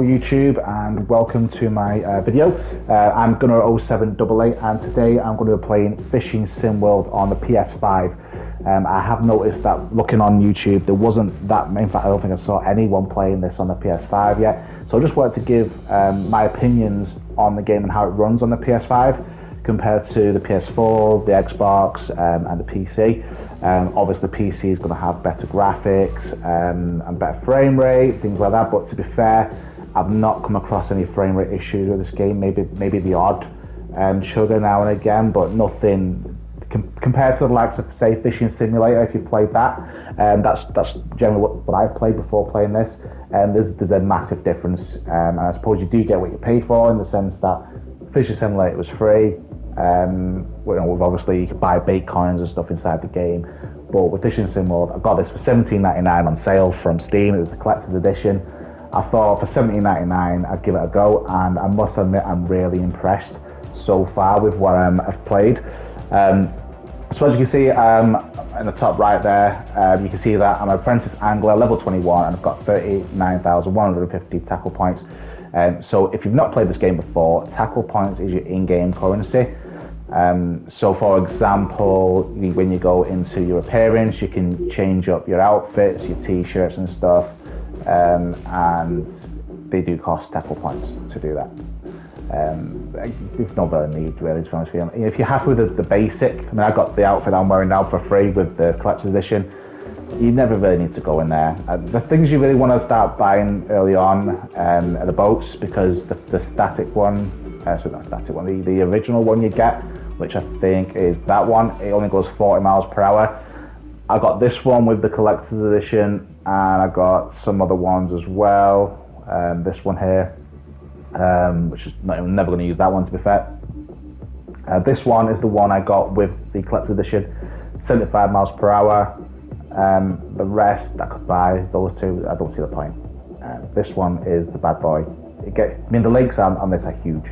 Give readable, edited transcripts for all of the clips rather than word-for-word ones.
YouTube, and welcome to my video. I'm Gunner0788, and today I'm going to be playing Fishing Sim World on the PS5. I have noticed that looking on YouTube there wasn't that, in fact I don't think I saw anyone playing this on the PS5 yet, so I just wanted to give my opinions on the game and how it runs on the PS5 compared to the PS4, the Xbox and the PC. Obviously the PC is going to have better graphics and better frame rate, things like that, but to be fair, I've not come across any frame rate issues with this game. Maybe the odd sugar now and again, but nothing compared to the likes of, say, Fishing Simulator. If you've played that, that's generally what I've played before playing this. There's a massive difference, and I suppose you do get what you pay for, in the sense that Fishing Simulator was free. We've obviously, you can buy bait coins and stuff inside the game, but with Fishing Sim World, I got this for $17.99 on sale from Steam. It was the collector's edition. I thought for $17.99 I'd give it a go, and I must admit I'm really impressed so far with what I've played. So as you can see in the top right there, you can see that I'm an apprentice angler, level 21, and I've got 39,150 tackle points. So if you've not played this game before, tackle points is your in-game currency. So for example, when you go into your appearance, you can change up your outfits, your t-shirts and stuff, and they do cost tackle points to do that. There's no real need really, to be honest with you. If you're happy with the basic, I mean, I got the outfit I'm wearing now for free with the collector's edition. You never really need to go in there. The things you really want to start buying early on are the boats, because the static one, so not static one, the original one you get, which I think is that one, it only goes 40 miles per hour. I got this one with the collector's edition, and I got some other ones as well. This one here, which is I'm never going to use that one, to be fair. This one is the one I got with the collector's edition, 75 miles per hour. The rest I could buy, those two, I don't see the point. This one is the bad boy. The links on this are huge,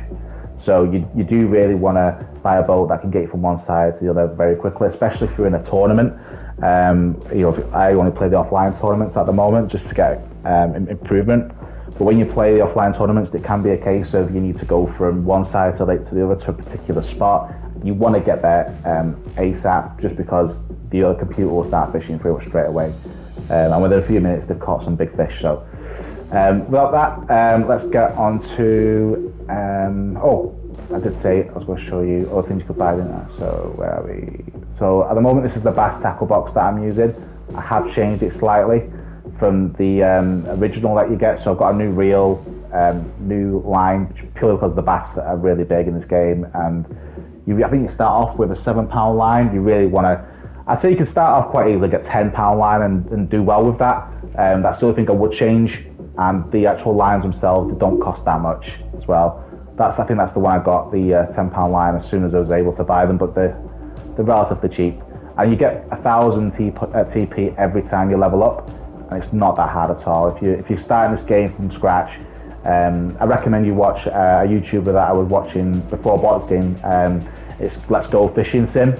so you do really want to buy a boat that can get you from one side to the other very quickly, especially if you're in a tournament. I only play the offline tournaments at the moment just to get improvement. But when you play the offline tournaments, it can be a case of you need to go from one side to the other to a particular spot. You want to get there ASAP, just because the other computer will start fishing pretty much straight away. And within a few minutes, they've caught some big fish. So without that, let's get on to... I did say I was going to show you other things you could buy, didn't I? So where are we? So at the moment, this is the bass tackle box that I'm using. I have changed it slightly from the original that you get. So I've got a new reel, new line, purely because the bass are really big in this game. And I think you start off with a £7 line. You really want to... I'd say you can start off quite easily, get £10 line and do well with that. That's the only thing I would change. And the actual lines themselves, they don't cost that much as well. I think that's the one I got, the £10 line, as soon as I was able to buy them, but they're relatively cheap. And you get 1,000 TP every time you level up, and it's not that hard at all. If you're starting this game from scratch, I recommend you watch a YouTuber that I was watching before I bought this game. It's Let's Go Fishing Sim.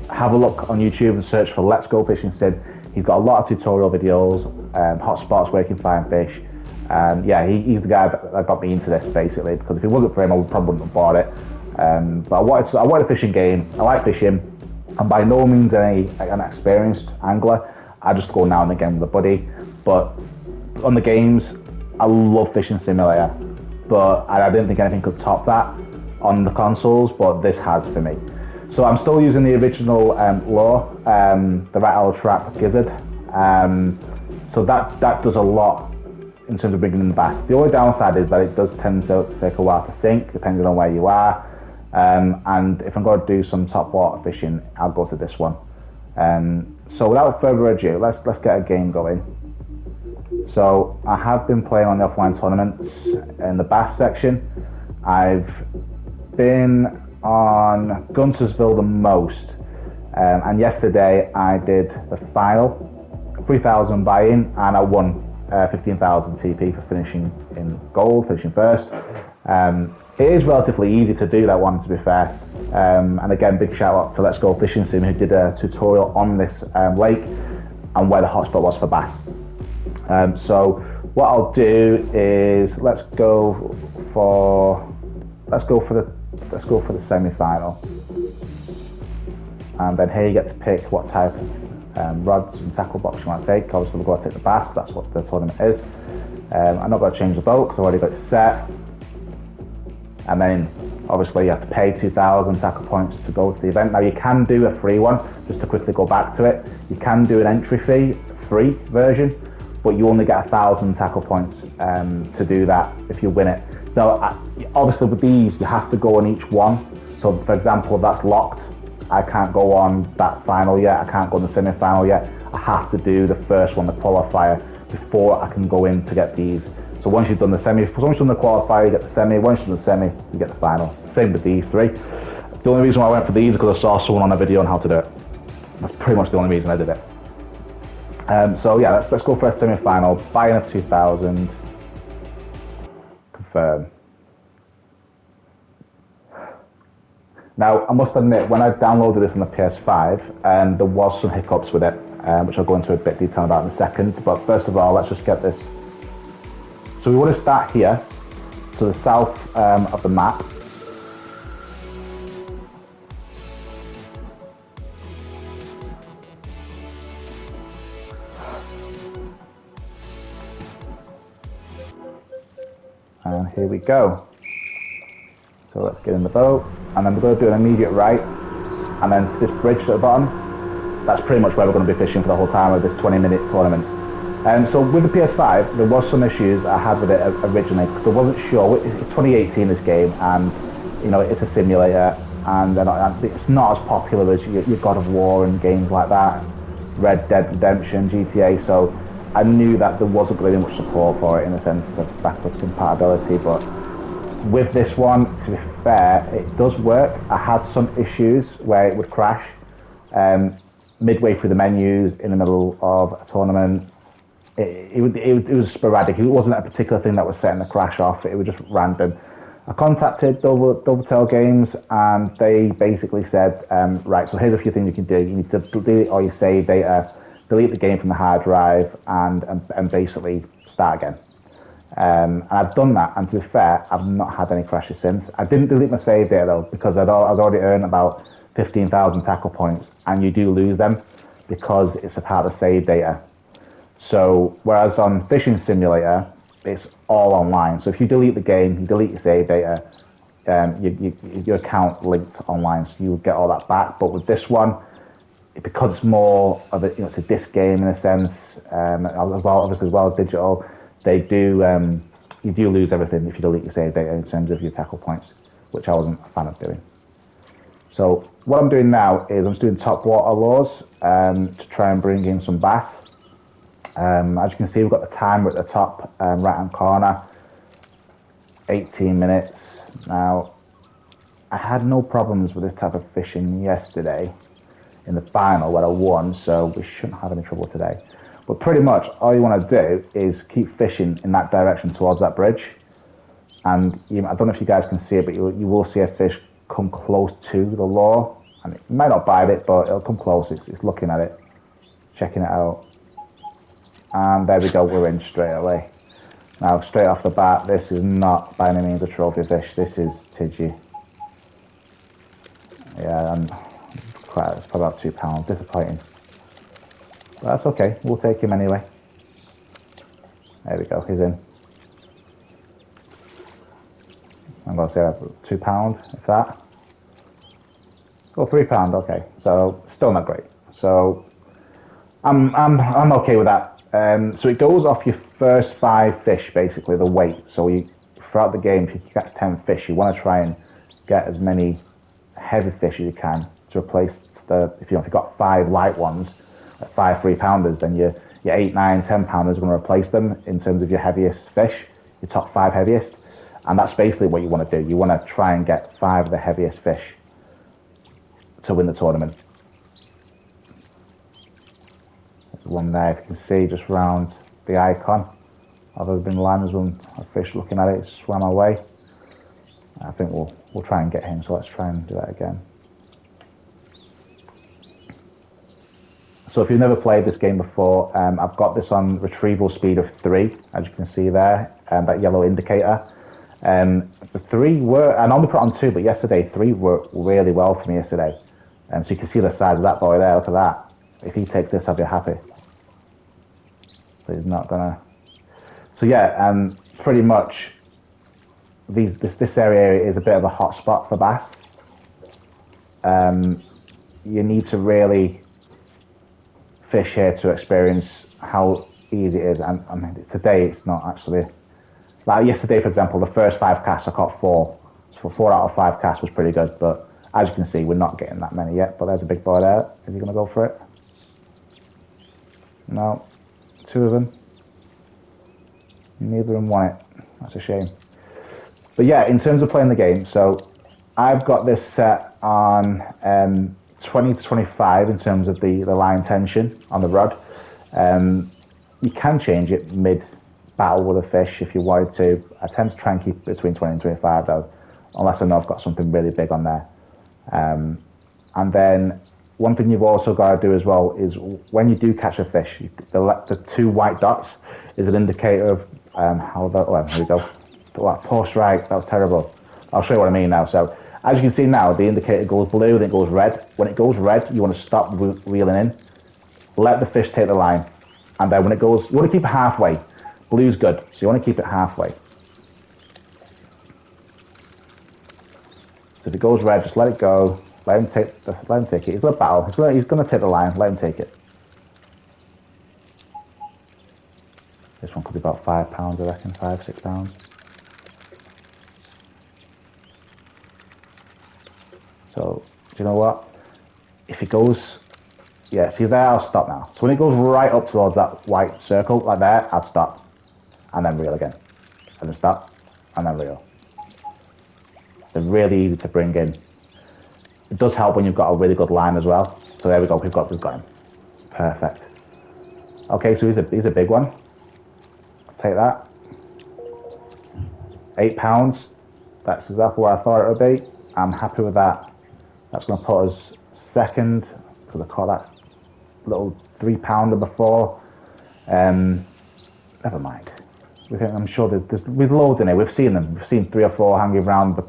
Have a look on YouTube and search for Let's Go Fishing Sim. He's got a lot of tutorial videos, hot spots where you can find fish. Yeah, he's the guy that got me into this, basically, because if it wasn't for him, I probably wouldn't have bought it. But I wanted a fishing game. I like fishing. I'm by no means an experienced angler. I just go now and again with a buddy. But on the games, I love Fishing Simulator. But I didn't think anything could top that on the consoles, but this has for me. So I'm still using the original lure, the rattle trap gizzard. So that does a lot in terms of bringing in the bass. The only downside is that it does tend to take a while to sink, depending on where you are. And if I'm going to do some top water fishing, I'll go to this one. So without further ado, let's get a game going. So I have been playing on the offline tournaments in the bass section. I've been on Guntersville the most, and yesterday I did the final, 3,000 buy-in, and I won 15,000 TP for finishing in gold, finishing first. It is relatively easy to do that one, to be fair. And again, big shout out to Let's Go Fishing Sim, who did a tutorial on this lake and where the hotspot was for bass. So what I'll do is let's go for the semi-final, and then here you get to pick what type of rods and tackle box you want to take. Obviously, we'll go take the bass. That's what the tournament is. I'm not going to change the boat because I've already got it set. And then obviously you have to pay 2,000 tackle points to go to the event. Now you can do a free one, just to quickly go back to it. You can do an entry fee, free version, but you only get 1,000 tackle points to do that if you win it. Now obviously with these you have to go on each one. So for example, that's locked. I can't go on that final yet. I can't go on the semi-final yet. I have to do the first one, the qualifier, before I can go in to get these. So once you've done the semi, once you've done the qualifier, you get the semi. Once you've done the semi, you get the final. Same with these three. The only reason why I went for these is because I saw someone on a video on how to do it. That's pretty much the only reason I did it. So yeah, let's go for a semi-final. Buy-in of 2,000. Confirm. Now, I must admit, when I downloaded this on the PS5, there was some hiccups with it, which I'll go into a bit detail about in a second. But first of all, let's just get this. So we want to start here, to the south of the map. And here we go. So let's get in the boat, and then we're going to do an immediate right, and then this bridge at the bottom, that's pretty much where we're going to be fishing for the whole time of this 20-minute tournament. So with the PS5, there was some issues I had with it originally, because I wasn't sure. It's 2018, this game, and you know, it's a simulator, and it's not as popular as your God of War and games like that, Red Dead Redemption, GTA, so I knew that there wasn't really much support for it in the sense of backwards compatibility. But with this one, to be fair, it does work. I had some issues where it would crash midway through the menus in the middle of a tournament. It was sporadic. It wasn't a particular thing that was setting the crash off. It was just random. I contacted Doubletail Games, and they basically said, right, so here's a few things you can do. You need to delete all your save data, delete the game from the hard drive, and basically start again. And I've done that, and to be fair, I've not had any crashes since. I didn't delete my save data though, because I'd already earned about 15,000 tackle points, and you do lose them because it's a part of the save data. So whereas on Fishing Simulator, it's all online. So if you delete the game, you delete your save data, your account linked online, so you'll get all that back. But with this one, because it's more of a, it's a disc game in a sense, obviously as well as digital, they do you do lose everything if you delete your save data in terms of your tackle points, which I wasn't a fan of doing. So what I'm doing now is I'm just doing top water lures to try and bring in some bass. As you can see, we've got the timer at the top right hand corner, 18 minutes. Now, I had no problems with this type of fishing yesterday in the final where I won, so we shouldn't have any trouble today. But pretty much all you want to do is keep fishing in that direction towards that bridge. And I don't know if you guys can see it, but you will see a fish come close to the lure. And it might not bite it, but it'll come close. It's looking at it, checking it out. And there we go, we're in straight away. Now, straight off the bat, this is not by any means a trophy fish. This is Tidgy. Yeah, and it's probably about £2. Disappointing. But that's okay, we'll take him anyway. There we go, he's in. I'm going to say £2, if that. Oh, £3, okay. So, still not great. So, I'm okay with that. So it goes off your first 5 fish, basically, the weight. So throughout the game, if you catch 10 fish, you want to try and get as many heavy fish as you can to replace if you've got 5 light ones, 5 3-pounders, then your 8, 9, 10-pounders are going to replace them in terms of your heaviest fish, your top 5 heaviest. And that's basically what you want to do. You want to try and get 5 of the heaviest fish to win the tournament. There's one there, if you can see, just round the icon. Other than line, there's one fish looking at it, swam away. I think we'll try and get him, so let's try and do that again. So if you've never played this game before, I've got this on retrieval speed of 3, as you can see there, that yellow indicator. The 3 were, I normally put on 2, but yesterday 3 worked really well for me yesterday. So you can see the size of that boy there, look at that. If he takes this, I'll be happy. So he's not gonna. So yeah, pretty much this area is a bit of a hot spot for bass. You need to really fish here to experience how easy it is. And I mean, today it's not actually. Like yesterday, for example, the first 5 casts I caught 4. So 4 out of 5 casts was pretty good, but as you can see, we're not getting that many yet. But there's a big boy there. Is he gonna go for it? No. 2 of them. Neither of them want it. That's a shame. But yeah, in terms of playing the game, so I've got this set on 20 to 25 in terms of the line tension on the rod. You can change it mid-battle with a fish if you wanted to. I tend to try and keep it between 20 and 25 though, unless I know I've got something really big on there. And then one thing you've also got to do as well is when you do catch a fish, the 2 white dots is an indicator of how the, oh, here we go. Poor strike, that was terrible. I'll show you what I mean now. So as you can see now, the indicator goes blue, then it goes red. When it goes red, you want to stop reeling in, let the fish take the line, and then when it goes, you want to keep it halfway. Blue's good, so you want to keep it halfway. So if it goes red, just let it go. Let him take it. He's gonna battle. He's gonna take the line. Let him take it. This one could be about £5, I reckon, £5, £6. So, do you know what? If it goes, yeah, see there, I'll stop now. So when it goes right up towards that white circle, like there, I'll stop. And then reel again. And then stop, and then reel. They're really easy to bring in. It does help when you've got a really good line as well. So there we go, we've got him. Perfect. Okay, so he's a big one. Take that. £8. That's exactly what I thought it would be. I'm happy with that. That's going to put us second, because I caught that little 3-pounder before. Never mind. I'm sure there's loads in here. We've seen them. We've seen 3 or 4 hanging around the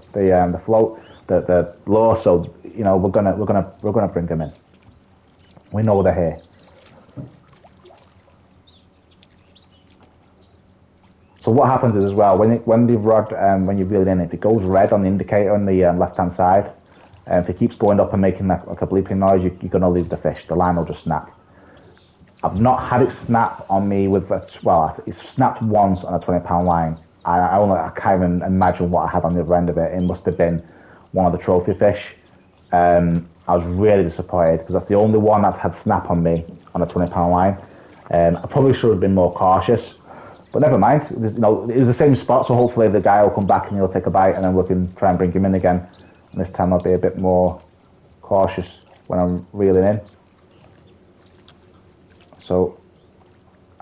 float, the lure. So you know we're gonna bring them in. We know they're here. So what happens is as well when the rod when you reel it in, if it goes red on the indicator on the left-hand side, if it keeps going up and making that like a bleeping noise, you're gonna lose the fish. The line will just snap. I've not had it snap on me with it's snapped once on a 20-pound line. I can't even imagine what I had on the other end of it. It must have been one of the trophy fish. I was really disappointed because that's the only one that's had snap on me on a 20-pound line. I probably should have been more cautious. But never mind, it was the same spot, so hopefully the guy will come back and he'll take a bite and then we can try and bring him in again. And this time I'll be a bit more cautious when I'm reeling in. So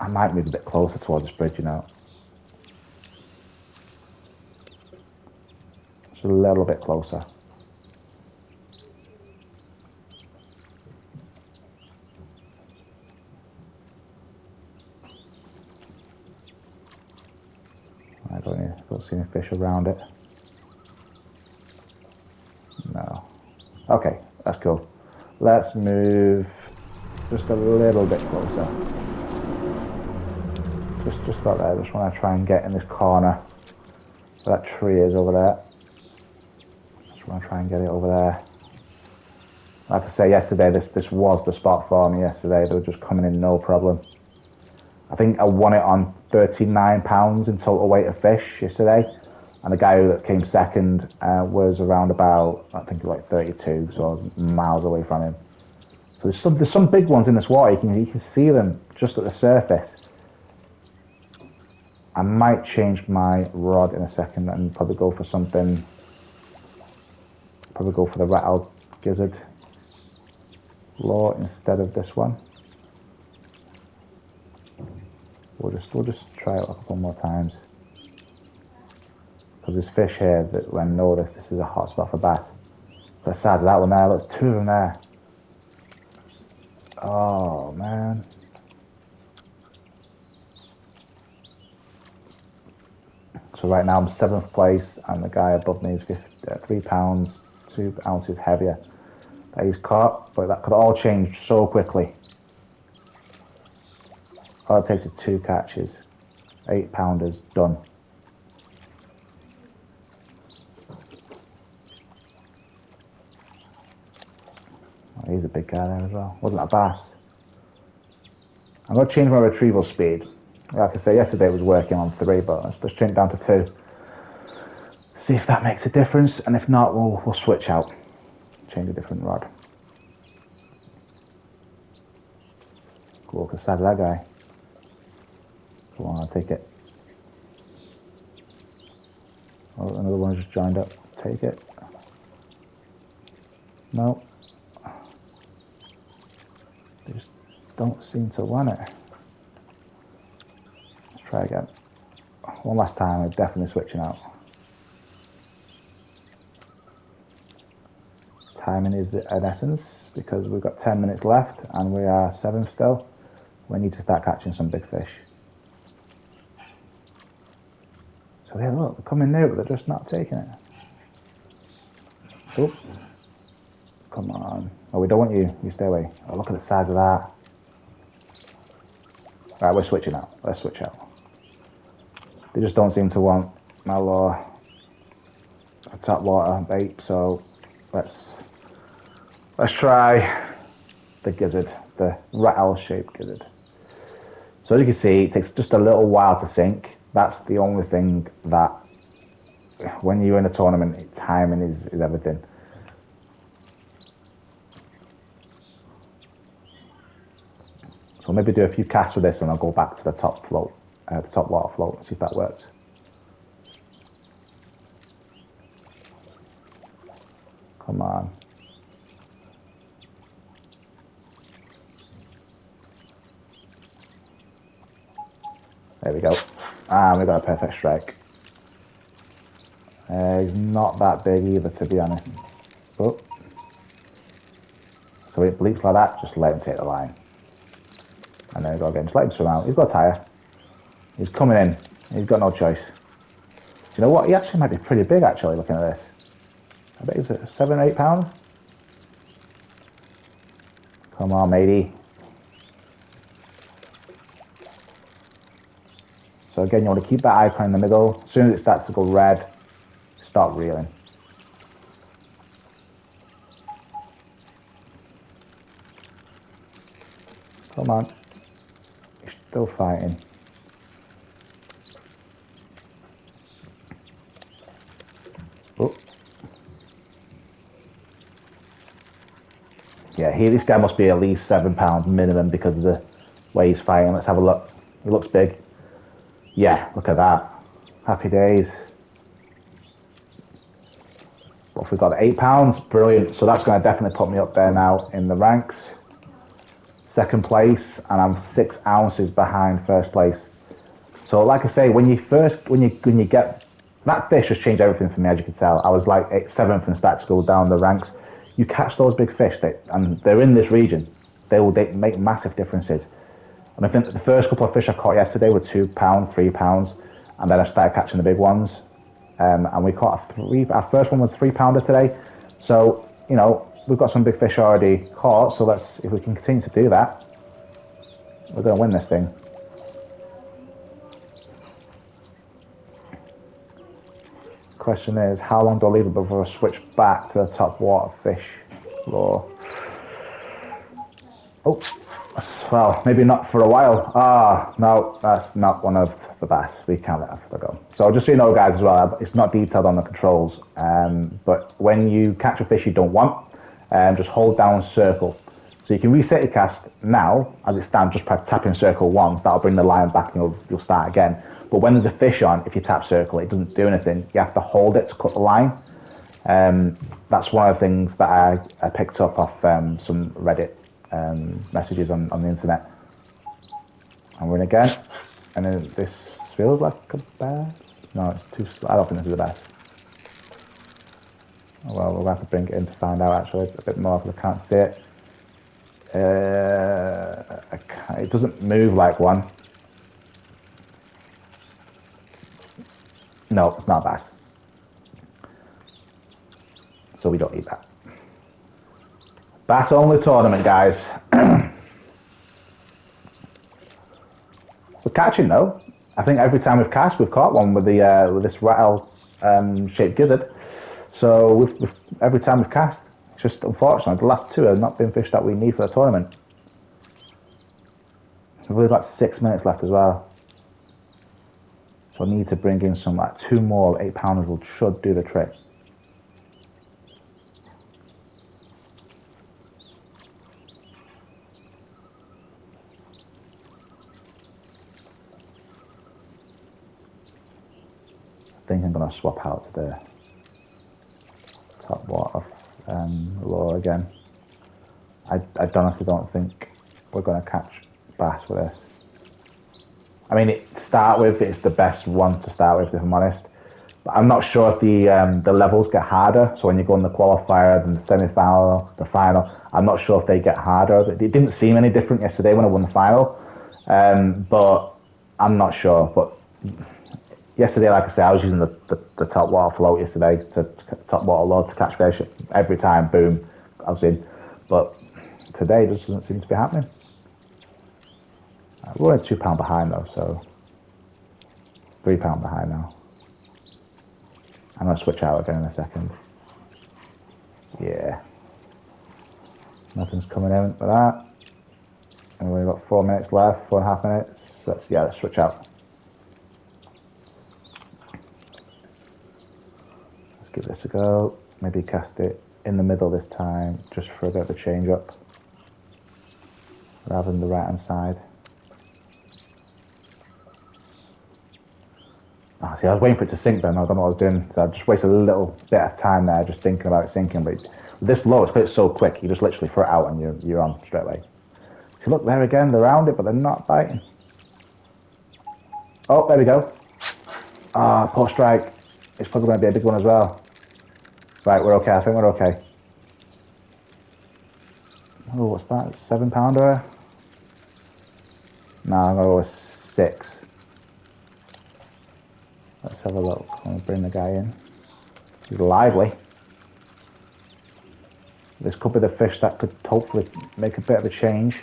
I might move a bit closer towards this bridge, Just a little bit closer. I don't see any fish around it. No. Okay, that's cool. Let's move just a little bit closer. Just about there. Just want to try and get in this corner where that tree is over there. Just want to try and get it over there. Like I say, yesterday this was the spot for me. Yesterday they were just coming in no problem. I think I won it on £39 in total weight of fish yesterday, and the guy that came second was around about, I think like 32, so I was miles away from him. So there's some big ones in this water. You can see them just at the surface. I might change my rod in a second and probably go for something. Probably go for the rattle gizzard lure instead of this one. We'll just try it a couple more times. Because there's fish here that when noticed, this is a hot spot for bass. But aside of that one there, look, 2 of them there. Oh man. So right now I'm 7th place, and the guy above me is 3 pounds, 2 ounces heavier that he's caught. But that could all change so quickly. All it takes is 2 catches. 8-pounders done. Oh, he's a big guy there as well. Wasn't a bass. I'm going to change my retrieval speed. Like I say, yesterday it was working on 3, but let's change it down to 2. See if that makes a difference, and if not, we'll switch out. Change a different rod. Go look at the side of that guy. Come on, I'll take it. Oh, another one just joined up. Take it. No. They just don't seem to want it. Let's try again. One last time, we're definitely switching out. Timing is an essence, because we've got 10 minutes left and we are 7th still. We need to start catching some big fish. So yeah, look, they're coming new, but they're just not taking it. Oh, come on. Oh, we don't want you. You stay away. Oh, look at the size of that. Right, we're switching out. Let's switch out. They just don't seem to want my lure, a top water bait, so let's try the gizzard, the rattle-shaped gizzard. So as you can see, it takes just a little while to sink. That's the only thing that, when you're in a tournament, timing is everything. So maybe do a few casts with this and I'll go back to the top float, the top water float, and see if that works. Come on. There we go. And we got a perfect strike. He's not that big either, to be honest. Oh. So it bleeps like that, just let him take the line. And then we go again, just let him swim out. He's got a tyre. He's coming in. He's got no choice. You know what? He actually might be pretty big, actually, looking at this. I bet he's at 7 or 8 pounds. Come on, matey. So again, you want to keep that icon in the middle. As soon as it starts to go red, stop reeling. Come on. He's still fighting. Oh. Yeah, this guy must be at least 7 pounds minimum because of the way he's fighting. Let's have a look. He looks big. Yeah, look at that. Happy days. What have we got? 8 pounds? Brilliant. So that's going to definitely put me up there now in the ranks. 2nd place, and I'm 6 ounces behind 1st place. So like I say, when you get that fish has changed everything for me, as you can tell. I was like 7th and started to go down the ranks. You catch those big fish, and they're in this region. They make massive differences. And I think the first couple of fish I caught yesterday were 2 pounds, 3 pounds, and then I started catching the big ones. And we caught our first one was 3-pounder today. So, you know, we've got some big fish already caught. So if we can continue to do that, we're going to win this thing. Question is, how long do I leave it before I switch back to the top water fish lure? Oh, well, maybe not for a while. No, that's not one of the bass. We can't let that go. So just so you know, guys, as well, it's not detailed on the controls, but when you catch a fish you don't want, just hold down circle. So you can reset your cast now, as it stands, just by tapping circle once. That'll bring the line back and you'll start again. But when there's a fish on, if you tap circle, it doesn't do anything. You have to hold it to cut the line. That's one of the things that I picked up off some Reddit messages on the internet. And we're in again, and then this feels like a bass. No, it's too slow. I don't think this is a bass. Oh, well, we'll have to bring it in to find out actually a bit more because I can't see it. It doesn't move like one. No, it's not bass. So we don't need that. Bass only tournament, guys. We're catching though. I think every time we've cast, we've caught one with the with this rattle shaped gizzard. So we've every time we've cast, it's just unfortunately the last two have not been fish that we need for the tournament. We've only got 6 minutes left as well. So I need to bring in some like 2 more 8-pounders, which should do the trick. I think I'm going to swap out to the top water lure again. I honestly don't think we're going to catch bass with this. I mean, to start with, it's the best one to start with, if I'm honest. But I'm not sure if the levels get harder. So when you go in the qualifier, then the semi-final, the final, I'm not sure if they get harder. It didn't seem any different yesterday when I won the final, but I'm not sure. But yesterday, like I said, I was using the top water float yesterday, top water load to catch fish. Every time, boom, I was in. But today, it just doesn't seem to be happening. We're only £2 behind though, so £3 behind now. I'm going to switch out again in a second. Yeah. Nothing's coming in for that. And we've got 4 minutes left, 4.5 minutes. So let's switch out. Let's give this a go. Maybe cast it in the middle this time, just for a bit of a change up. Rather than the right hand side. Oh, see, I was waiting for it to sink then, I don't know what I was doing. So I just wasted a little bit of time there just thinking about it sinking. But with this low, it's so quick, you just literally throw it out and you're on straight away. So look, there again, they're around it, but they're not biting. Oh, there we go. Ah, poor strike. It's probably going to be a big one as well. Right, we're okay, I think we're okay. Oh, what's that, 7-pounder? No, I'm going to go with 6. Let's have a look. I'm going to bring the guy in. He's lively. This could be the fish that could hopefully make a bit of a change.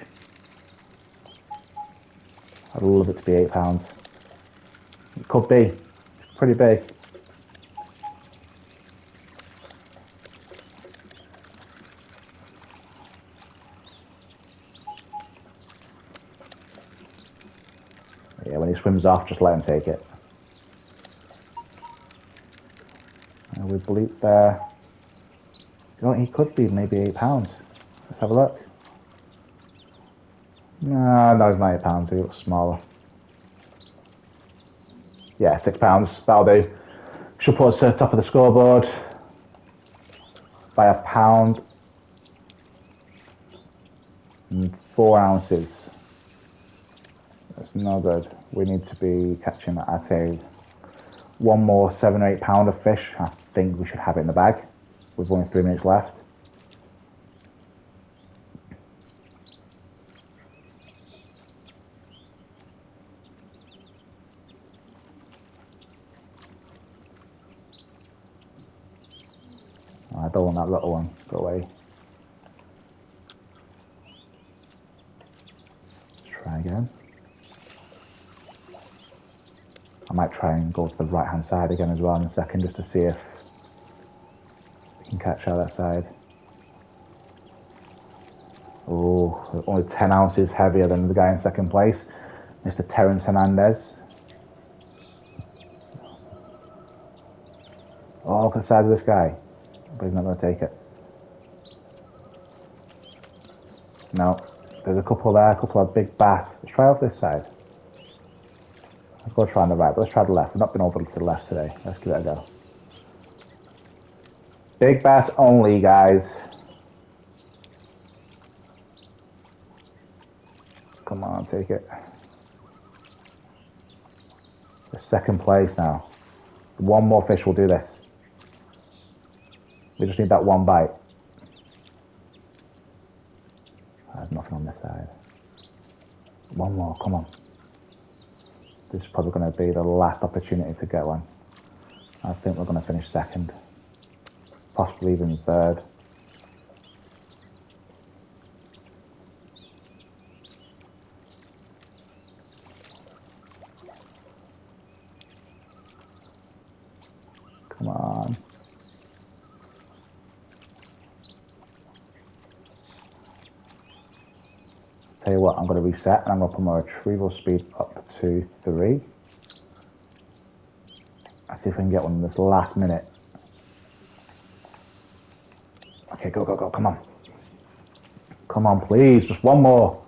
I'd love it to be £8. It could be. It's pretty big. Yeah, when he swims off, just let him take it. We bleep there. You know, he could be maybe £8. Let's have a look. No, he's not £8. He looks smaller. Yeah, £6. That'll do. Should put us to the top of the scoreboard by £1 and 4 ounces. That's no good. We need to be catching, I'd say, one more 7 or 8 pounder fish. I think we should have it in the bag. We've only 3 minutes left. I don't want that little one. Go away. Try again. I might try and go to the right hand side again as well in a second, just to see if we can catch out that side. Oh, only 10 ounces heavier than the guy in second place, Mr. Terence Hernandez. Oh, look at the size of this guy. But he's not going to take it. No, there's a couple there, a couple of big bass. Let's try off this side. Let's go try on the right, but let's try the left. We've not been over to the left today. Let's give it a go. Big bass only, guys. Come on, take it. The second place now. One more fish will do this. We just need that one bite. I have no One more, come on. This is probably going to be the last opportunity to get one. I think we're going to finish second, possibly even third. Come on. Tell you what, I'm going to reset and I'm going to put my retrieval speed up to 3. Let's see if we can get one in this last minute. Okay, go, go, go, come on. Come on, please, just one more.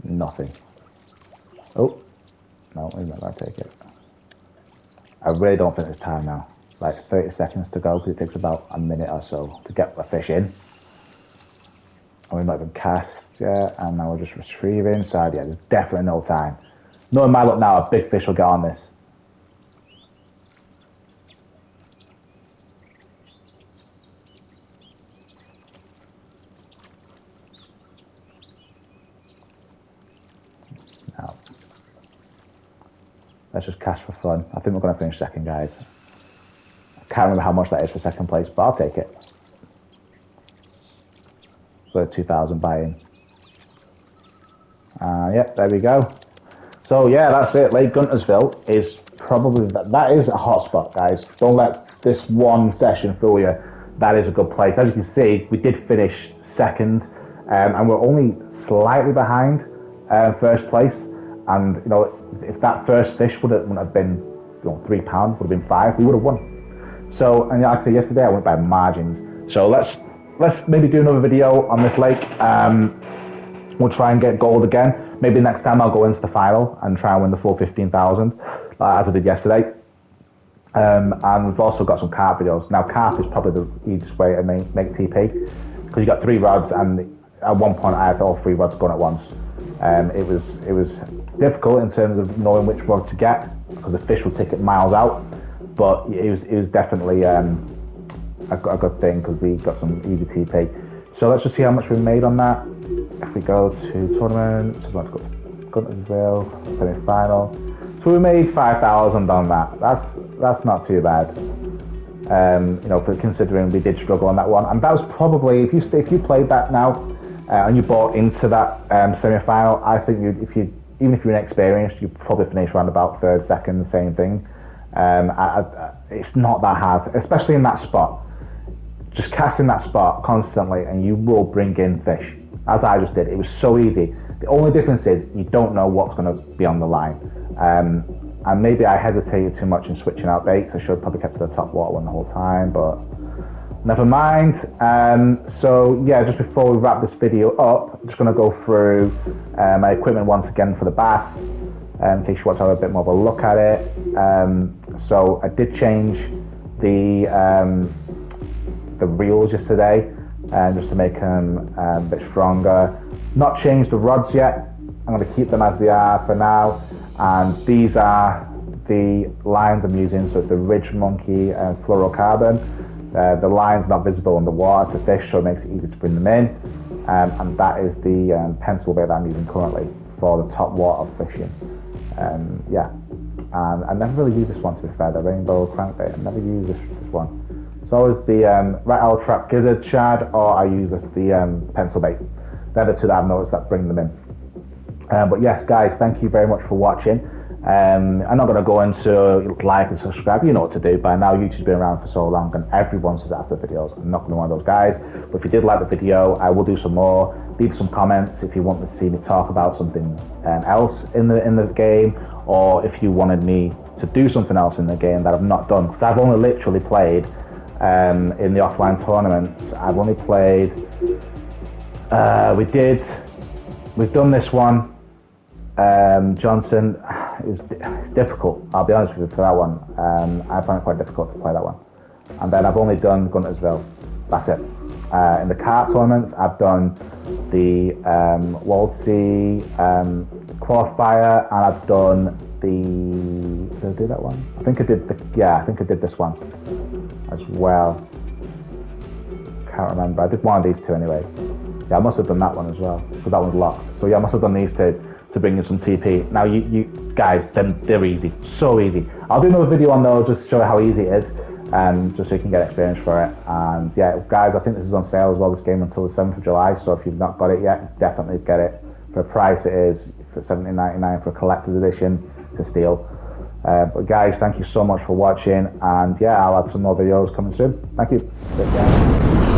Nothing. Oh, no, we're not going to take it. I really don't think it's time now. Like 30 seconds to go because it takes about a minute or so to get the fish in. And we've not even cast yet, and now we're just retrieving. So yeah, there's definitely no time. Knowing my luck now, a big fish will get on this. Now, let's just cast for fun. I think we're going to finish second, guys. I can't remember how much that is for second place, but I'll take it. So 2,000 buy-in. Yep, there we go. So yeah, that's it. Lake Guntersville is probably, that is a hotspot, guys. Don't let this one session fool you. That is a good place. As you can see, we did finish second, and we're only slightly behind first place. And you know, if that first fish wouldn't have been, you know, £3, would have been 5, we would have won. So, and like I said yesterday, I went by margins. So let's maybe do another video on this lake. We'll try and get gold again. Maybe next time I'll go into the final and try and win the full 15,000, as I did yesterday. And we've also got some carp videos. Now, carp is probably the easiest way to make TP, because you got 3 rods, and at one point I had all 3 rods going at once. It was difficult in terms of knowing which rod to get, because the fish would take it miles out. But it was definitely a good thing, because we got some easy TP. So let's just see how much we made on that. If we go to tournaments, let's go Guntersville, semi-final. So we made 5,000 on that. That's not too bad. You know, for considering we did struggle on that one, and that was probably, if you played that now and you bought into that semi-final, I think even if you're inexperienced, you probably finish around about third, second, same thing. It's not that hard, especially in that spot. Just cast in that spot constantly and you will bring in fish, as I just did. It was so easy. The only difference is you don't know what's going to be on the line. And maybe I hesitated too much in switching out baits. I should have probably kept to the top water one the whole time, but never mind. So yeah, just before we wrap this video up, I'm just going to go through my equipment once again for the bass, in case you want to have a bit more of a look at it. So I did change the reels yesterday, just to make them a bit stronger. Not changed the rods yet. I'm going to keep them as they are for now. And these are the lines I'm using. So it's the Ridge Monkey fluorocarbon. The line's not visible in the water to fish, so it makes it easy to bring them in. And that is the pencil bait that I'm using currently for the top water fishing. Yeah, and I never really use this one, to be fair, the rainbow crankbait. I never use this one. So it's the Rat Owl Trap Gizzard Shad, or I use the pencil bait. They're the two that I've noticed that bring them in. But yes, guys, thank you very much for watching. I'm not going to go into like and subscribe. You know what to do by now. YouTube's been around for so long, and everyone says after videos. I'm not going to be one of those guys. But if you did like the video, I will do some more. Leave some comments if you want to see me talk about something else in the game, or if you wanted me to do something else in the game that I've not done. Because I've only literally played in the offline tournaments. I've only played. We've done this one. Johnson. It's difficult, I'll be honest with you, for that one. I find it quite difficult to play that one. And then I've only done Guntersville. That's it. In the kart tournaments, I've done the Waldsea qualifier, and I've done did I do that one? I think I did I think I did this one as well. Can't remember. I did one of these two anyway. Yeah, I must have done that one as well, because that one's locked. So yeah, I must have done these to bring in some TP. Now you guys, they're easy, so easy. I'll do another video on those just to show you how easy it is, just so you can get experience for it. And yeah, guys, I think this is on sale as well, this game, until the 7th of July. So if you've not got it yet, definitely get it. For a price it is for $17.99 for a collector's edition to steal. But guys, thank you so much for watching, and yeah, I'll have some more videos coming soon. Thank you. Take care.